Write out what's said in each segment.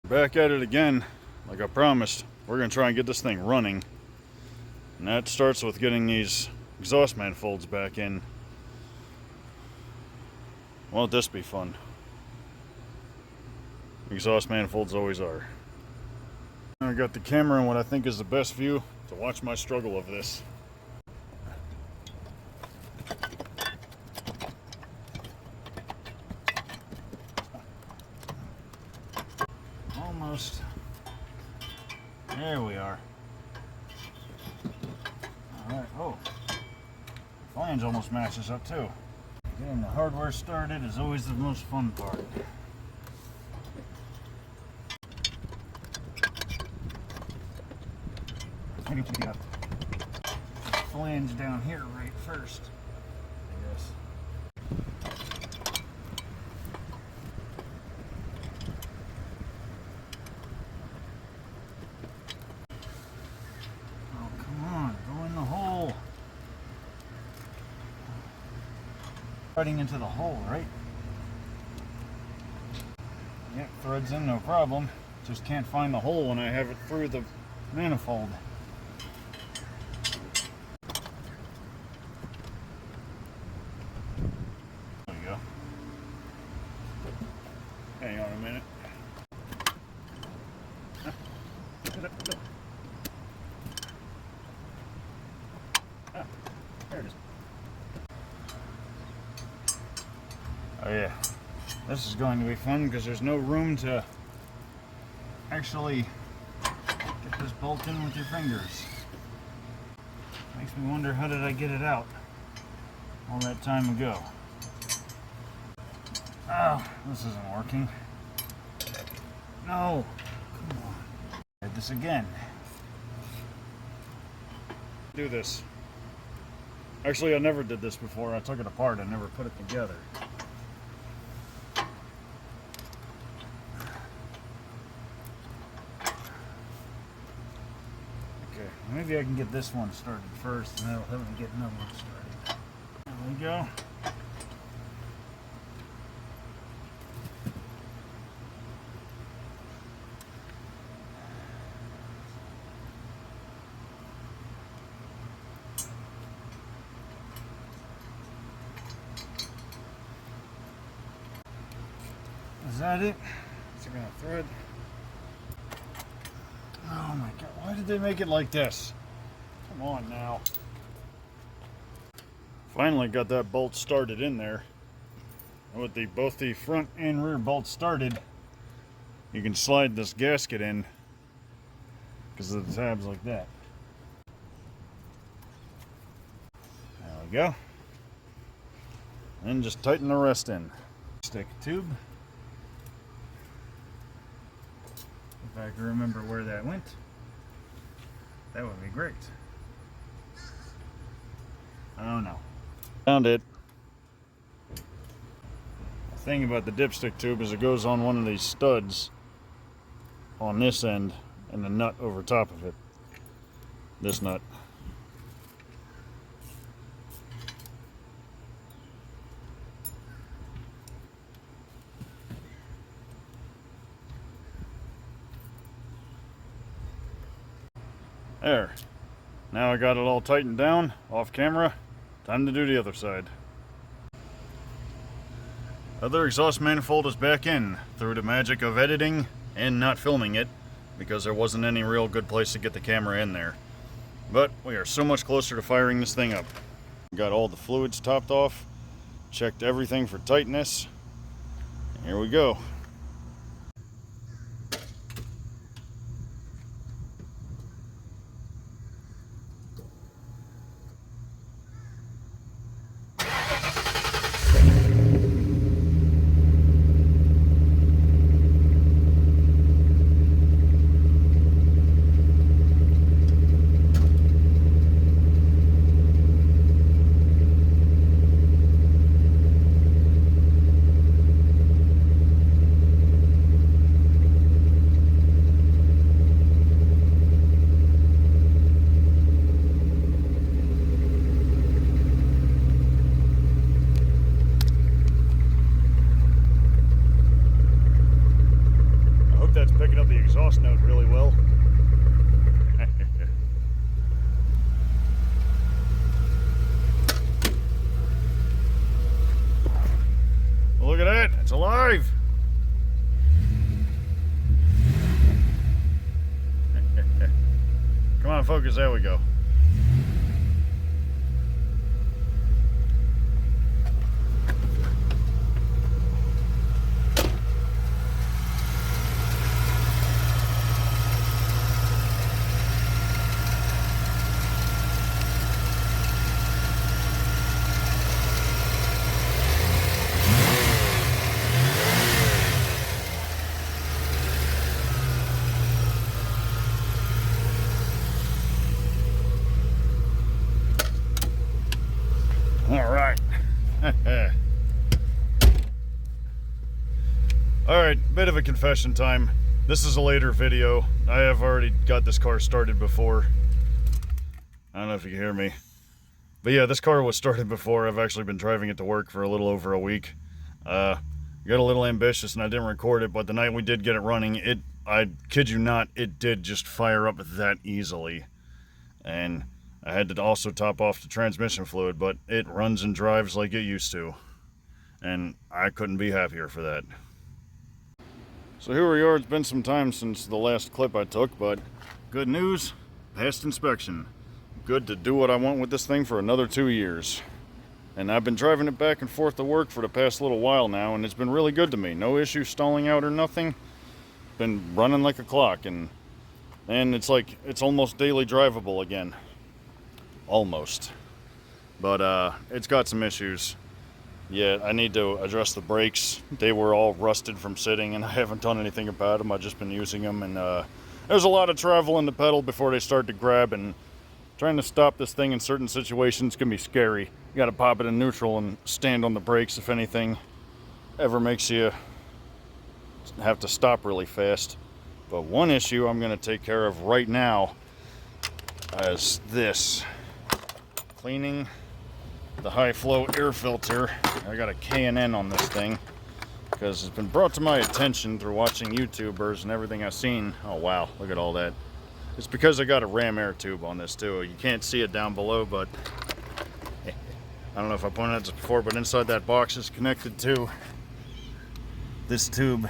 Back at it again, like I promised. We're gonna try and get this thing running. And that starts with getting these exhaust manifolds back in. Won't this be fun? Exhaust manifolds always are. I got the camera in what I think is the best view to watch my struggle of this. Almost. There we are. Alright, oh. Flange almost matches up too. Getting the hardware started is always the most fun part. I need to get the flange down here right first, I guess. Oh, come on, go in the hole. Cutting into the hole, right? Yep, threads in, no problem. Just can't find the hole when I have it through the manifold. There we go. Hang on a minute. Ah, there it is. Oh yeah, this is going to be fun because there's no room to actually get this bolt in with your fingers. Makes me wonder, how did I get it out all that time ago? Oh, this isn't working. No, come on. Try this again. Do this. Actually, I never did this before. I took it apart. I never put it together. Okay, maybe I can get this one started first, and that'll help me get another one started. There we go. Is that it? Is it gonna thread? Oh my god, why did they make it like this? Come on now. Finally got that bolt started in there. And with both the front and rear bolts started, you can slide this gasket in because of the tabs like that. There we go. And just tighten the rest in. Stick tube. If I can remember where that went, that would be great. Oh no. Found it. The thing about the dipstick tube is it goes on one of these studs on this end and the nut over top of it. This nut. There. Now I got it all tightened down, off camera. Time to do the other side. Other exhaust manifold is back in through the magic of editing and not filming it because there wasn't any real good place to get the camera in there. But we are so much closer to firing this thing up. Got all the fluids topped off, checked everything for tightness. Here we go. picking up the exhaust note really well. Look at that, it's alive. Come on, focus, there we go. All right. All right, bit of a confession time. This is a later video. I have already got this car started before. I don't know if you can hear me. But yeah, this car was started before. I've actually been driving it to work for a little over a week. Got a little ambitious and I didn't record it, but the night we did get it running, I kid you not, it did just fire up that easily. And I had to also top off the transmission fluid, but it runs and drives like it used to. And I couldn't be happier for that. So here we are, it's been some time since the last clip I took, but good news, passed inspection. Good to do what I want with this thing for another 2 years. And I've been driving it back and forth to work for the past little while now, and it's been really good to me. No issue stalling out or nothing. Been running like a clock, and it's like, it's almost daily drivable again. Almost. But it's got some issues. Yeah, I need to address the brakes. They were all rusted from sitting and I haven't done anything about them. I've just been using them, and there's a lot of travel in the pedal before they start to grab, and trying to stop this thing in certain situations can be scary. You gotta pop it in neutral and stand on the brakes if anything ever makes you have to stop really fast. But one issue I'm gonna take care of right now is this. Cleaning the high flow air filter. I got a K&N on this thing because it's been brought to my attention through watching YouTubers and everything I've seen. Oh wow, look at all that. It's because I got a ram air tube on this too. You can't see it down below, but I don't know if I pointed out this before, but inside that box is connected to this tube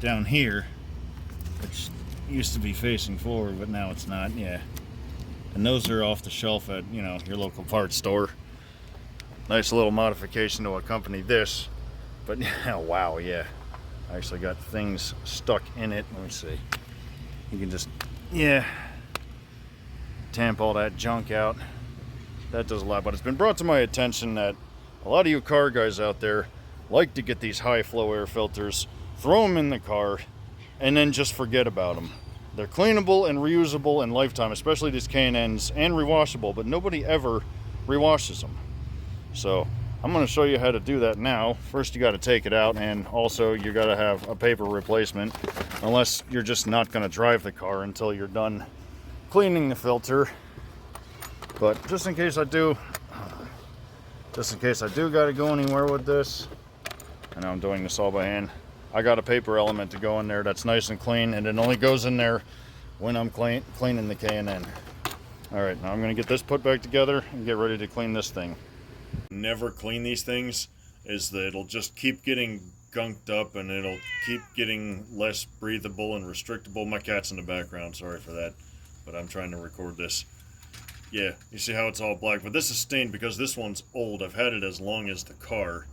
down here, which used to be facing forward, but now it's not. Yeah. And those are off the shelf at, you know, your local parts store. Nice little modification to accompany this. But yeah, wow, yeah. I actually got things stuck in it. Let me see. You can just, yeah, tamp all that junk out. That does a lot. But it's been brought to my attention that a lot of you car guys out there like to get these high flow air filters, throw them in the car, and then just forget about them. They're cleanable and reusable in lifetime, especially these K&Ns, and rewashable, but nobody ever rewashes them. So I'm going to show you how to do that now. First you got to take it out, and also you got to have a paper replacement, unless you're just not going to drive the car until you're done cleaning the filter. But just in case I do got to go anywhere with this, I know I'm doing this all by hand, I got a paper element to go in there that's nice and clean, and it only goes in there when I'm cleaning the K&N. Alright, now I'm going to get this put back together and get ready to clean this thing. Never clean these things is that it'll just keep getting gunked up and it'll keep getting less breathable and restrictable. My cat's in the background, sorry for that, but I'm trying to record this. Yeah, you see how it's all black, but this is stained because this one's old. I've had it as long as the car.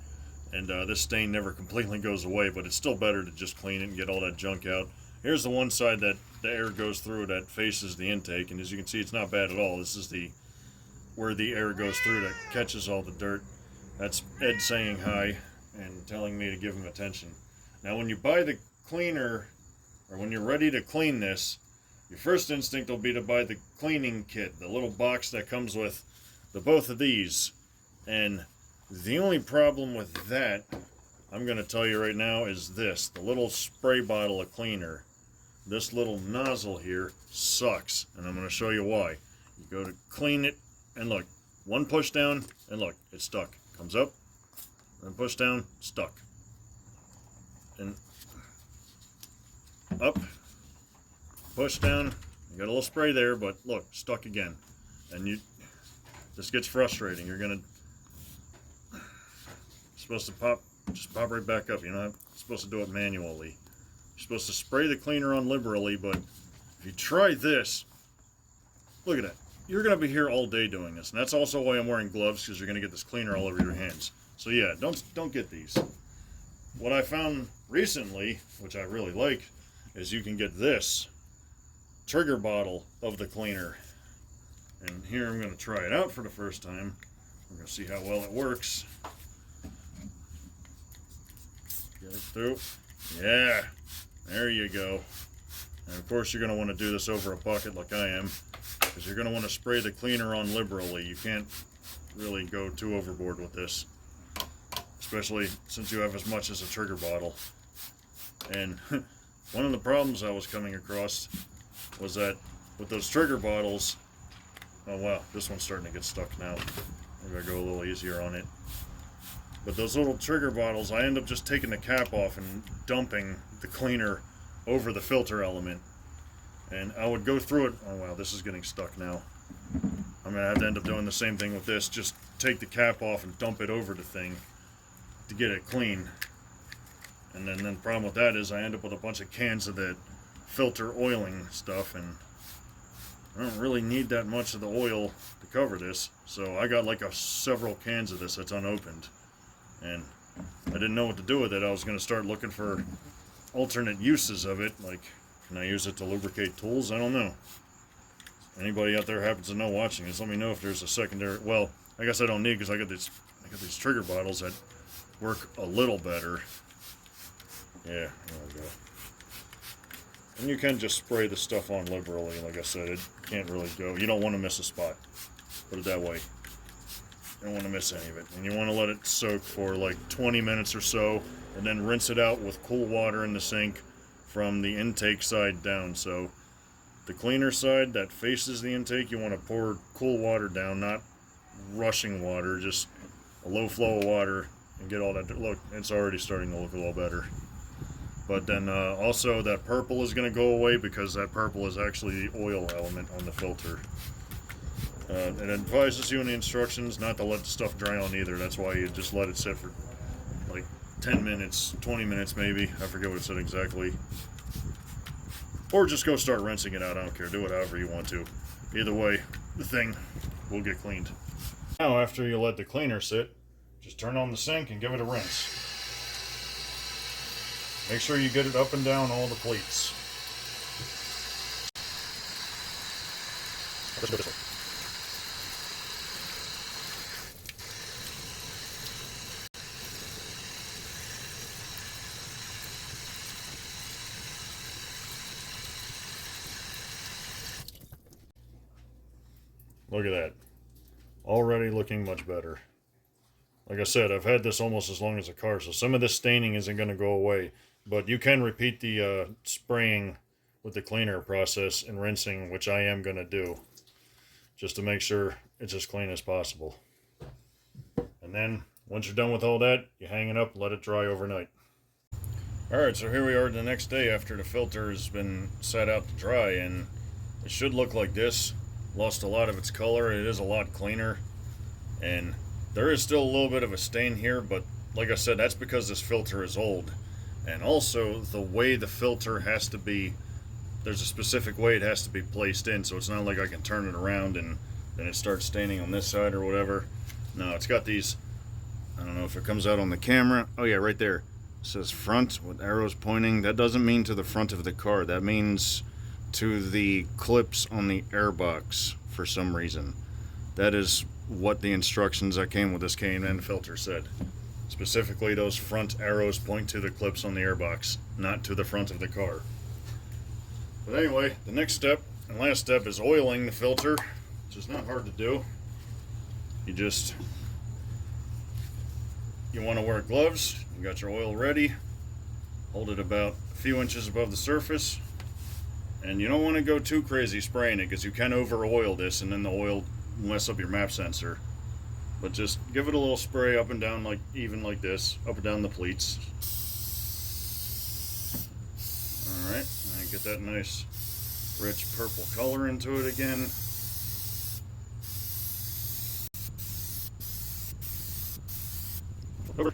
And this stain never completely goes away, but it's still better to just clean it and get all that junk out. Here's the one side that the air goes through that faces the intake, and as you can see, it's not bad at all. This is where the air goes through that catches all the dirt. That's Ed saying hi and telling me to give him attention. Now when you buy the cleaner, or when you're ready to clean this, your first instinct will be to buy the cleaning kit, the little box that comes with the both of these. And the only problem with that, I'm going to tell you right now, is this. The little spray bottle of cleaner. This little nozzle here sucks, and I'm going to show you why. You go to clean it, and look, one push down, and look, it's stuck. Comes up, then push down, stuck. And up, push down. You got a little spray there, but look, stuck again. And this gets frustrating. You're supposed to just pop right back up. You're not supposed to do it manually. You're supposed to spray the cleaner on liberally, but if you try this, look at that. You're going to be here all day doing this. And that's also why I'm wearing gloves, because you're going to get this cleaner all over your hands. So yeah, don't get these. What I found recently, which I really like, is you can get this trigger bottle of the cleaner. And here I'm going to try it out for the first time. We're going to see how well it works. Get it through. Yeah, there you go. And of course you're going to want to do this over a bucket like I am, because you're going to want to spray the cleaner on liberally. You can't really go too overboard with this, especially since you have as much as a trigger bottle. And one of the problems I was coming across was that with those trigger bottles, oh wow, this one's starting to get stuck now. Maybe I go a little easier on it. But those little trigger bottles, I end up just taking the cap off and dumping the cleaner over the filter element. And I would go through it. Oh wow, this is getting stuck now. I'm gonna have to end up doing the same thing with this. Just take the cap off and dump it over the thing to get it clean. And then the problem with that is I end up with a bunch of cans of that filter oiling stuff, and I don't really need that much of the oil to cover this. So I got like several cans of this that's unopened. And I didn't know what to do with it. I was going to start looking for alternate uses of it. Like, can I use it to lubricate tools? I don't know. Anybody out there happens to know watching this, let me know if there's a secondary. Well, I guess I don't need, because I got these trigger bottles that work a little better. Yeah, there we go. And you can just spray the stuff on liberally. Like I said, it can't really go. You don't want to miss a spot. Put it that way. You don't want to miss any of it. And you want to let it soak for like 20 minutes or so, and then rinse it out with cool water in the sink from the intake side down. So the cleaner side that faces the intake, you want to pour cool water down, not rushing water, just a low flow of water, and get all that. Look, it's already starting to look a little better. But then also that purple is going to go away, because that purple is actually the oil element on the filter. It advises you in the instructions not to let the stuff dry on either. That's why you just let it sit for like 10 minutes, 20 minutes maybe. I forget what it said exactly. Or just go start rinsing it out. I don't care. Do it however you want to. Either way, the thing will get cleaned. Now, after you let the cleaner sit, just turn on the sink and give it a rinse. Make sure you get it up and down all the pleats. Let's go this way. Look at that. Already looking much better. Like I said, I've had this almost as long as a car, so some of this staining isn't going to go away. But you can repeat the spraying with the cleaner process and rinsing, which I am going to do, just to make sure it's as clean as possible. And then, once you're done with all that, you hang it up and let it dry overnight. Alright, so here we are the next day after the filter has been set out to dry, and it should look like this. Lost a lot of its color. It is a lot cleaner, and there is still a little bit of a stain here, but like I said, that's because this filter is old. And also, the way the filter has to be, there's a specific way it has to be placed in, so it's not like I can turn it around and then it starts staining on this side or whatever. No, it's got these, I don't know if it comes out on the camera. Oh yeah, right there. It says front with arrows pointing. That doesn't mean to the front of the car. That means to the clips on the airbox for some reason. That is what the instructions that came with this K&N filter said. Specifically, those front arrows point to the clips on the airbox, not to the front of the car. But anyway, the next step and last step is oiling the filter, which is not hard to do. You want to wear gloves, you got your oil ready, hold it about a few inches above the surface, and you don't want to go too crazy spraying it, because you can over oil this and then the oil will mess up your map sensor. But just give it a little spray up and down, like even like this, up and down the pleats. Alright, And get that nice rich purple color into it again. Over.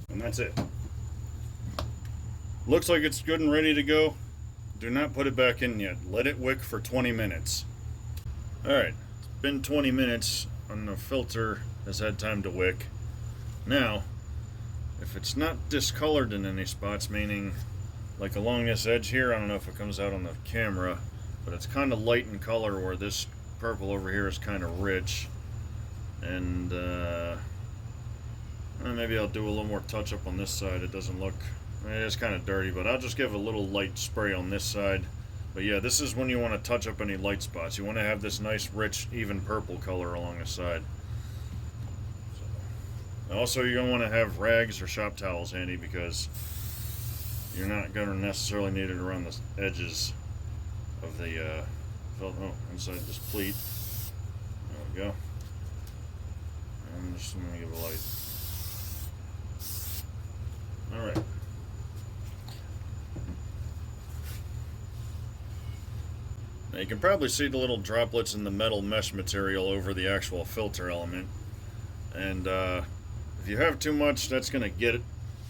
And that's it. Looks like it's good and ready to go. Do not put it back in yet. Let it wick for 20 minutes. Alright, it's been 20 minutes and the filter has had time to wick. Now, if it's not discolored in any spots, meaning like along this edge here, I don't know if it comes out on the camera, but it's kind of light in color where this purple over here is kind of rich. And maybe I'll do a little more touch up on this side. It doesn't look, it's kind of dirty, but I'll just give a little light spray on this side. But yeah, this is when you want to touch up any light spots. You want to have this nice, rich, even purple color along the side. Also, you're going to want to have rags or shop towels handy because you're not going to necessarily need it around the edges of the inside this pleat. There we go. And just going to give a light. Alright. Now you can probably see the little droplets in the metal mesh material over the actual filter element. And if you have too much, that's going to get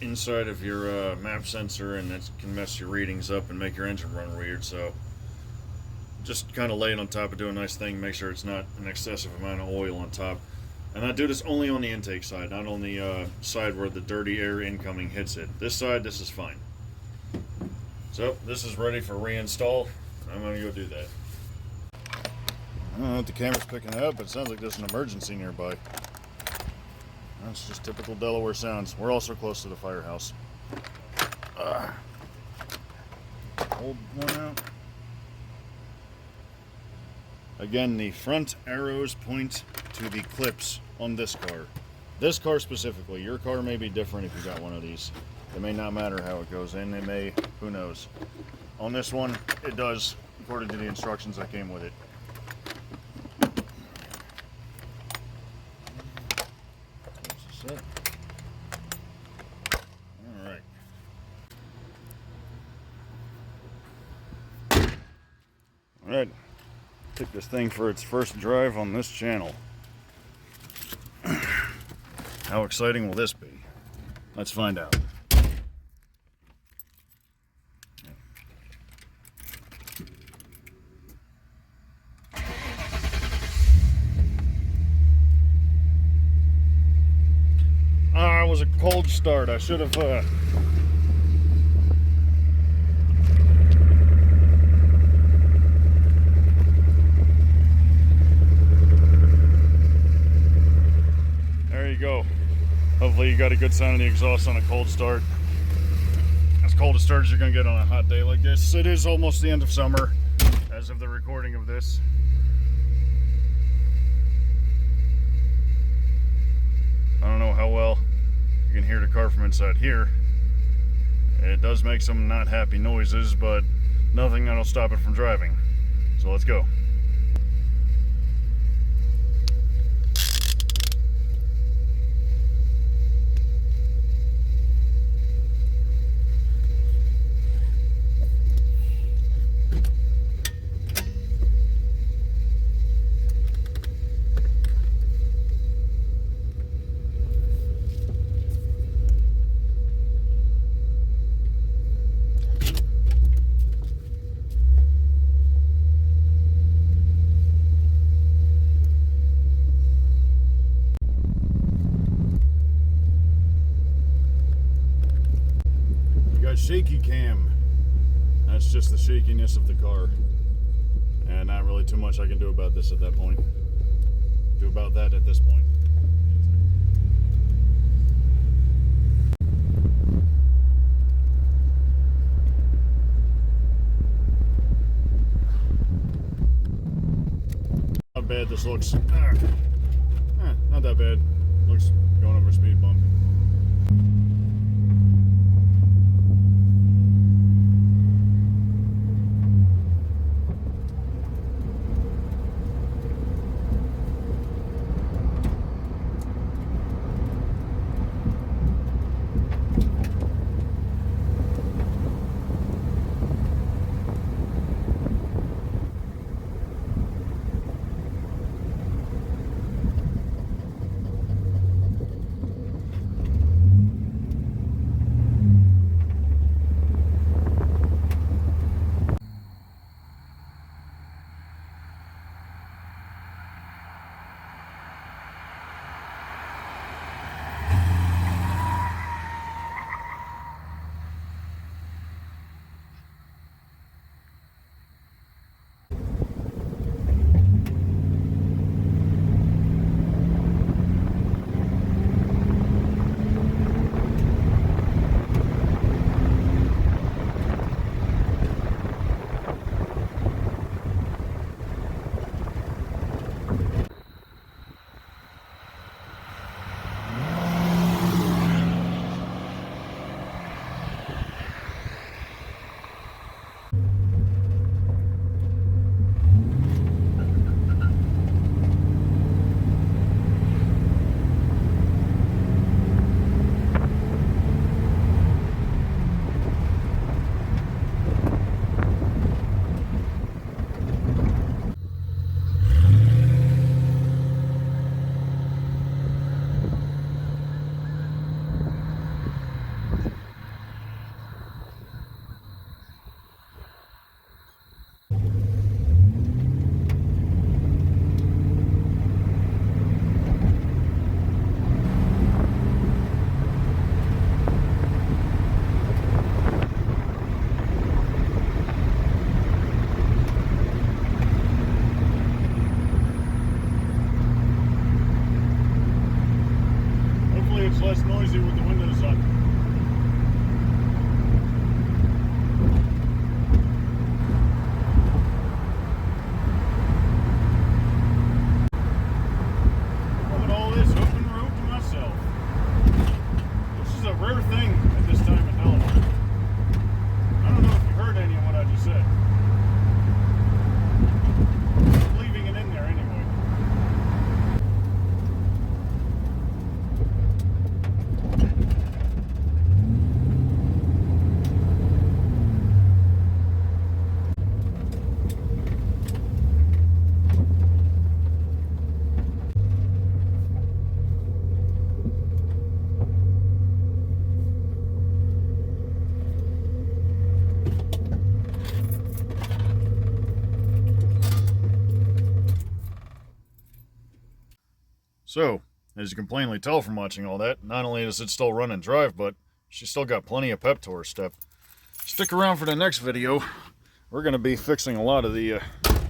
inside of your map sensor, and that can mess your readings up and make your engine run weird. So just kind of lay it on top and do a nice thing. Make sure it's not an excessive amount of oil on top. And I do this only on the intake side, not on the side where the dirty air incoming hits it. This side, this is fine. So this is ready for reinstall. I'm going to go do that. I don't know if the camera's picking it up, but it sounds like there's an emergency nearby. That's just typical Delaware sounds. We're also close to the firehouse. Hold one out. Again, the front arrows point to the clips on this car. This car specifically. Your car may be different if you got one of these. It may not matter how it goes in. It may, who knows. On this one, it does, according to the instructions that came with it. Alright. Alright. Take this thing for its first drive on this channel. How exciting will this be? Let's find out. It was a cold start. I should have there you go. Hopefully you got a good sound of the exhaust on a cold start. As cold a start as you're gonna get on a hot day like this. It is almost the end of summer as of the recording of this. I don't know how well you can hear the car from inside here. It does make some not happy noises, but nothing that'll stop it from driving. So let's go. Shaky cam. That's just the shakiness of the car, and not really too much I can do about this at that point. Do about that at this point. How bad this looks. Not that bad. Looks going over a speed bump. So, as you can plainly tell from watching all that, not only does it still run and drive, but she's still got plenty of pep to her step. Stick around for the next video. We're going to be fixing a lot of the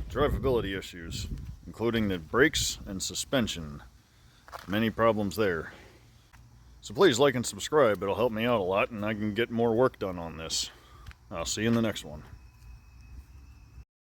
drivability issues, including the brakes and suspension. Many problems there. So please like and subscribe. It'll help me out a lot and I can get more work done on this. I'll see you in the next one.